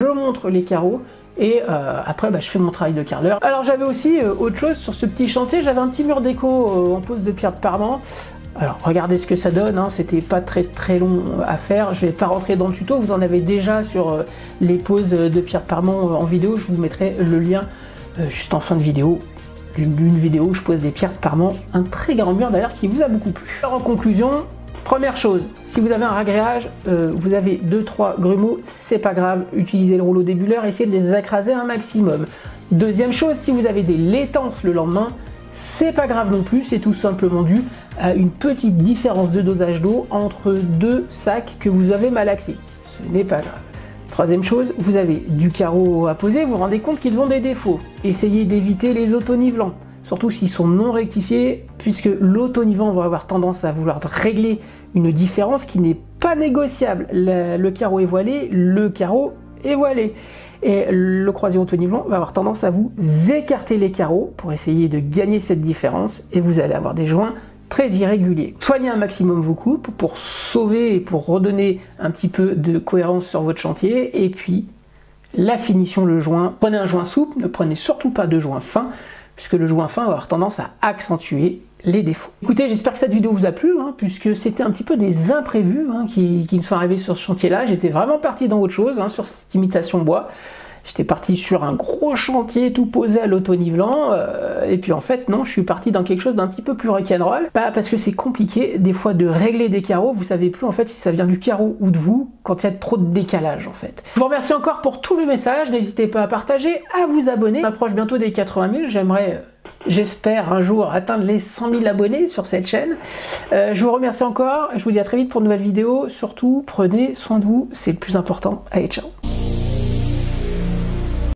je montre les carreaux et après je fais mon travail de carreleur. Alors j'avais aussi autre chose sur ce petit chantier, j'avais un petit mur déco en pose de pierre de parement. Alors regardez ce que ça donne, hein. C'était pas très long à faire, je vais pas rentrer dans le tuto, vous en avez déjà sur les poses de pierre de parement en vidéo, je vous mettrai le lien juste en fin de vidéo. D'une vidéo où je pose des pierres de parement, un très grand mur d'ailleurs qui vous a beaucoup plu. Alors en conclusion, première chose, si vous avez un ragréage, vous avez 2-3 grumeaux, c'est pas grave, utilisez le rouleau débuleur, essayez de les écraser un maximum. Deuxième chose, si vous avez des laitances le lendemain, c'est pas grave non plus, c'est tout simplement dû à une petite différence de dosage d'eau entre deux sacs que vous avez malaxés. Ce n'est pas grave. Troisième chose, vous avez du carreau à poser, vous vous rendez compte qu'ils ont des défauts. Essayez d'éviter les auto-nivelants, surtout s'ils sont non rectifiés, puisque l'auto-nivelant va avoir tendance à vouloir régler une différence qui n'est pas négociable. Le carreau est voilé, le carreau est voilé. Et le croisé auto-nivelant va avoir tendance à vous écarter les carreaux pour essayer de gagner cette différence, et vous allez avoir des joints très irrégulier. Soignez un maximum vos coupes pour sauver et pour redonner un petit peu de cohérence sur votre chantier. Et puis la finition, le joint. Prenez un joint souple, ne prenez surtout pas de joint fin, puisque le joint fin va avoir tendance à accentuer les défauts. Écoutez, j'espère que cette vidéo vous a plu, puisque c'était un petit peu des imprévus qui me sont arrivés sur ce chantier-là. J'étais vraiment parti dans autre chose, sur cette imitation bois. J'étais parti sur un gros chantier tout posé à l'auto-nivelant, et puis en fait non, je suis parti dans quelque chose d'un petit peu plus rock'n'roll, parce que c'est compliqué des fois de régler des carreaux, vous savez plus en fait si ça vient du carreau ou de vous, quand il y a trop de décalage en fait. Je vous remercie encore pour tous les messages, n'hésitez pas à partager, à vous abonner, on approche bientôt des 80 000, j'aimerais... J'espère un jour atteindre les 100 000 abonnés sur cette chaîne. Je vous remercie encore, je vous dis à très vite pour une nouvelle vidéo. Surtout, prenez soin de vous, c'est le plus important. Allez, ciao!